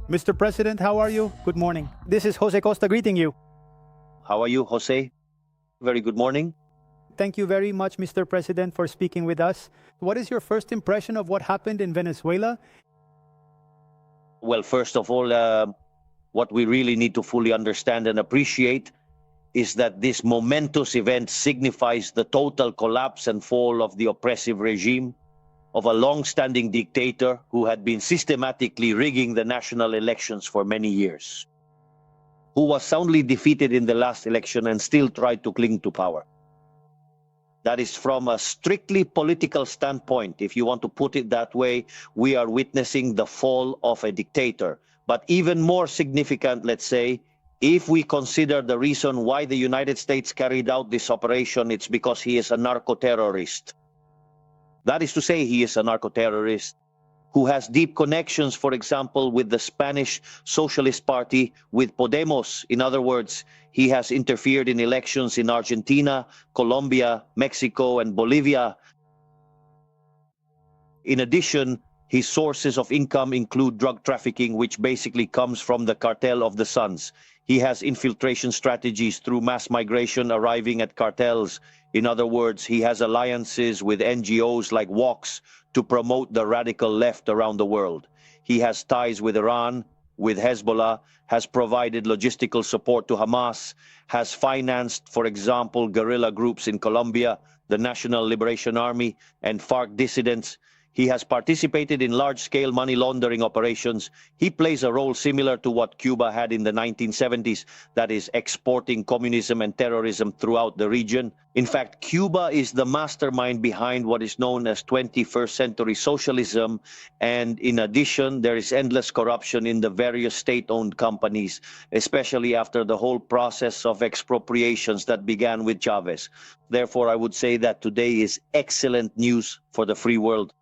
Mr. President, how are you? Good morning. This is Jose Costa greeting you. How are you, Jose? Very good morning. Thank you very much, Mr. President, for speaking with us. What is your first impression of what happened in Venezuela? Well, first of all, what we really need to fully understand and appreciate is that this momentous event signifies the total collapse and fall of the oppressive regime of a long-standing dictator who had been systematically rigging the national elections for many years, who was soundly defeated in the last election and still tried to cling to power. That is, from a strictly political standpoint, if you want to put it that way, we are witnessing the fall of a dictator. But even more significant, let's say, if we consider the reason why the United States carried out this operation, it's because he is a narco-terrorist. That is to say, he is a narco-terrorist who has deep connections, for example, with the Spanish Socialist Party, with Podemos. In other words, he has interfered in elections in Argentina, Colombia, Mexico, and Bolivia. In addition, his sources of income include drug trafficking, which basically comes from the cartel of the Suns. He has infiltration strategies through mass migration arriving at cartels. In other words, he has alliances with NGOs like Vox to promote the radical left around the world. He has ties with Iran, with Hezbollah, has provided logistical support to Hamas, has financed, for example, guerrilla groups in Colombia, the National Liberation Army, and FARC dissidents. He has participated in large-scale money laundering operations. He plays a role similar to what Cuba had in the 1970s, that is, exporting communism and terrorism throughout the region. In fact, Cuba is the mastermind behind what is known as 21st century socialism. And in addition, there is endless corruption in the various state-owned companies, especially after the whole process of expropriations that began with Chavez. Therefore, I would say that today is excellent news for the free world.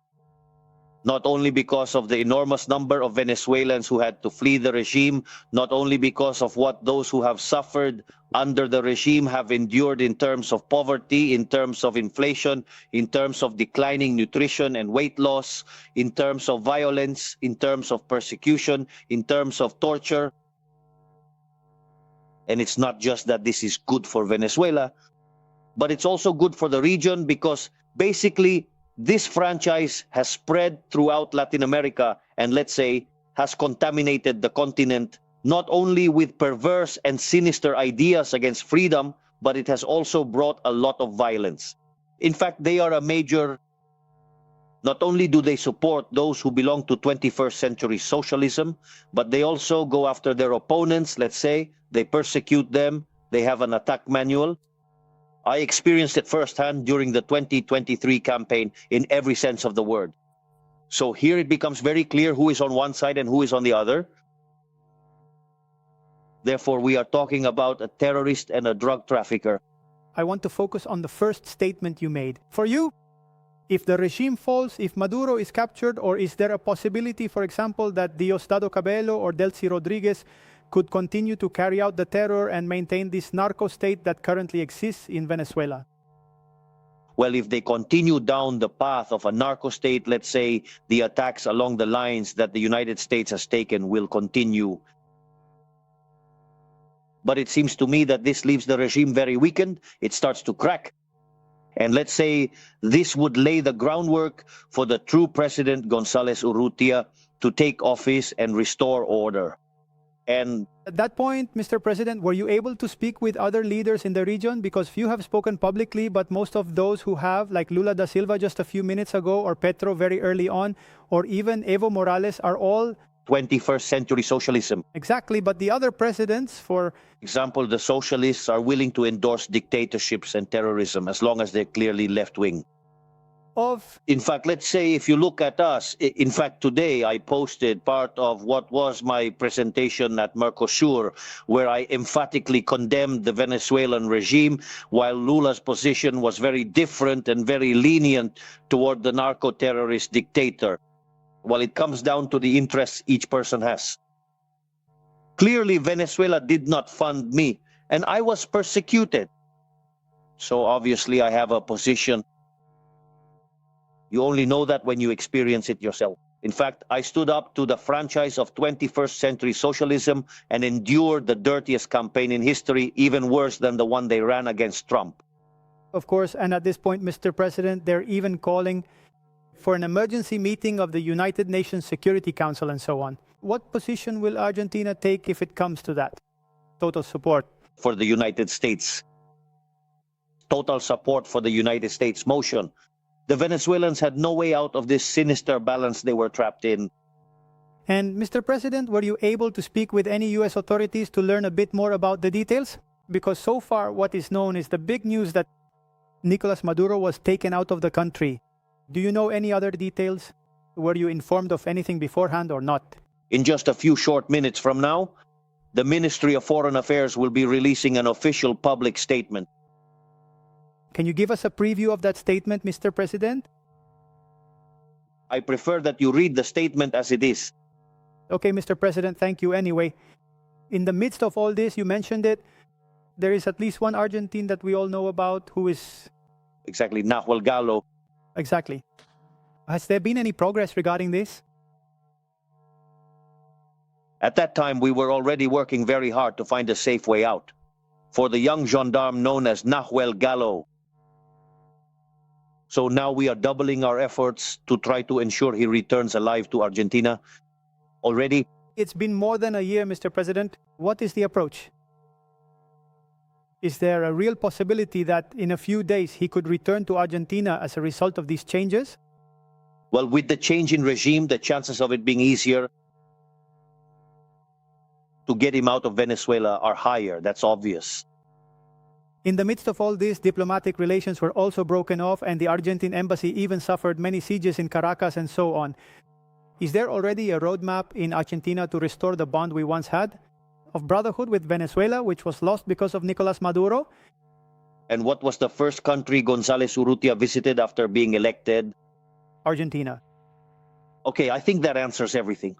Not only because of the enormous number of Venezuelans who had to flee the regime, not only because of what those who have suffered under the regime have endured in terms of poverty, in terms of inflation, in terms of declining nutrition and weight loss, in terms of violence, in terms of persecution, in terms of torture. And it's not just that this is good for Venezuela, but it's also good for the region because basically this franchise has spread throughout Latin America and, let's say, has contaminated the continent, not only with perverse and sinister ideas against freedom, but it has also brought a lot of violence. In fact, they are a major. Not only do they support those who belong to 21st century socialism, but they also go after their opponents, let's say, they persecute them, they have an attack manual. I experienced it firsthand during the 2023 campaign in every sense of the word. So here it becomes very clear who is on one side and who is on the other. Therefore, we are talking about a terrorist and a drug trafficker. I want to focus on the first statement you made. For you, if the regime falls, if Maduro is captured, or is there a possibility, for example, that Diosdado Cabello or Delcy Rodriguez could continue to carry out the terror and maintain this narco state that currently exists in Venezuela? Well, if they continue down the path of a narco state, let's say the attacks along the lines that the United States has taken will continue. But it seems to me that this leaves the regime very weakened. It starts to crack. And let's say this would lay the groundwork for the true President González Urrutia to take office and restore order. And at that point, Mr. President, were you able to speak with other leaders in the region? Because few have spoken publicly, but most of those who have, like Lula da Silva just a few minutes ago, or Petro very early on, or even Evo Morales, are all 21st century socialism. Exactly, but the other presidents, for example, the socialists are willing to endorse dictatorships and terrorism as long as they're clearly left-wing. In fact, let's say if you look at us, in fact, today I posted part of what was my presentation at Mercosur, where I emphatically condemned the Venezuelan regime, while Lula's position was very different and very lenient toward the narco-terrorist dictator. Well, it comes down to the interests each person has. Clearly, Venezuela did not fund me, and I was persecuted. So obviously I have a position. You only know that when you experience it yourself. In fact, I stood up to the franchise of 21st century socialism and endured the dirtiest campaign in history, even worse than the one they ran against Trump. Of course, and at this point, Mr. President, they're even calling for an emergency meeting of the United Nations Security Council and so on. What position will Argentina take if it comes to that? Total support. For the United States. Total support for the United States motion. The Venezuelans had no way out of this sinister balance they were trapped in. And Mr. President, were you able to speak with any US authorities to learn a bit more about the details? Because so far what is known is the big news that Nicolás Maduro was taken out of the country. Do you know any other details? Were you informed of anything beforehand or not? In just a few short minutes from now, the Ministry of Foreign Affairs will be releasing an official public statement. Can you give us a preview of that statement, Mr. President? I prefer that you read the statement as it is. Okay, Mr. President, thank you anyway. In the midst of all this, you mentioned it, there is at least one Argentine that we all know about who is... Exactly, Nahuel Gallo. Exactly. Has there been any progress regarding this? At that time, we were already working very hard to find a safe way out. For the young gendarme known as Nahuel Gallo. So now we are doubling our efforts to try to ensure he returns alive to Argentina. Already, it's been more than a year, Mr. President. What is the approach? Is there a real possibility that in a few days he could return to Argentina as a result of these changes? Well, with the change in regime, the chances of it being easier to get him out of Venezuela are higher. That's obvious. In the midst of all this, diplomatic relations were also broken off and the Argentine embassy even suffered many sieges in Caracas and so on. Is there already a roadmap in Argentina to restore the bond we once had of brotherhood with Venezuela, which was lost because of Nicolás Maduro? And what was the first country González Urrutia visited after being elected? Argentina. Okay, I think that answers everything.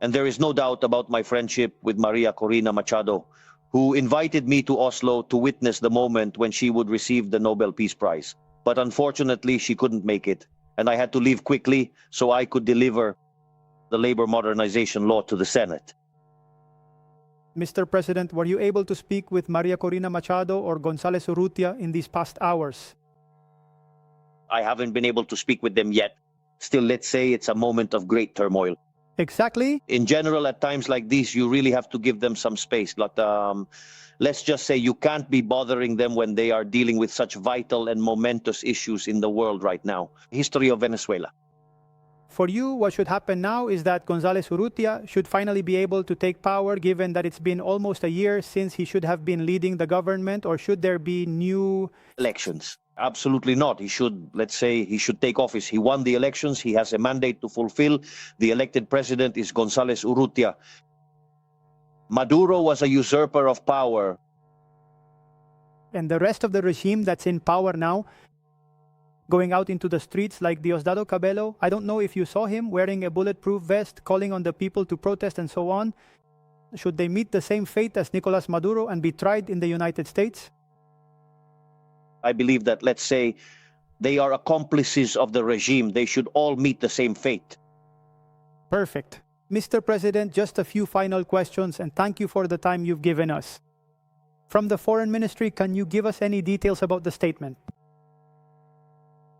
And there is no doubt about my friendship with Maria Corina Machado, who invited me to Oslo to witness the moment when she would receive the Nobel Peace Prize. But unfortunately, she couldn't make it, and I had to leave quickly so I could deliver the labor modernization law to the Senate. Mr. President, were you able to speak with Maria Corina Machado or González Urrutia in these past hours? I haven't been able to speak with them yet. Still, let's say it's a moment of great turmoil. Exactly. In general, at times like these, you really have to give them some space. But let's just say you can't be bothering them when they are dealing with such vital and momentous issues in the world right now. History of Venezuela. For you, what should happen now is that González Urrutia should finally be able to take power, given that it's been almost a year since he should have been leading the government, or should there be new elections? Absolutely not. He should, let's say, he should take office. He won the elections. He has a mandate to fulfill. The elected president is González Urrutia. Maduro was a usurper of power. And the rest of the regime that's in power now, going out into the streets like Diosdado Cabello, I don't know if you saw him wearing a bulletproof vest, calling on the people to protest and so on. Should they meet the same fate as Nicolás Maduro and be tried in the United States? I believe that, let's say, they are accomplices of the regime. They should all meet the same fate. Perfect. Mr. President, just a few final questions, and thank you for the time you've given us. From the Foreign Ministry, can you give us any details about the statement?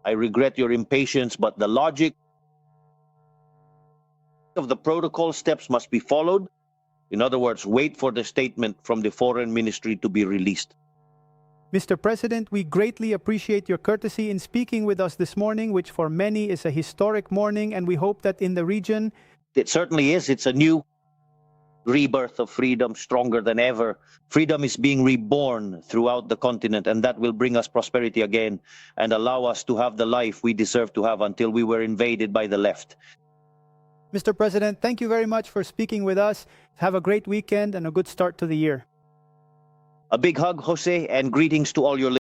I regret your impatience, but the logic of the protocol steps must be followed. In other words, wait for the statement from the Foreign Ministry to be released. Mr. President, we greatly appreciate your courtesy in speaking with us this morning, which for many is a historic morning, and we hope that in the region... It certainly is. It's a new rebirth of freedom, stronger than ever. Freedom is being reborn throughout the continent, and that will bring us prosperity again and allow us to have the life we deserve to have until we were invaded by the left. Mr. President, thank you very much for speaking with us. Have a great weekend and a good start to the year. A big hug, Jose, and greetings to all your listeners.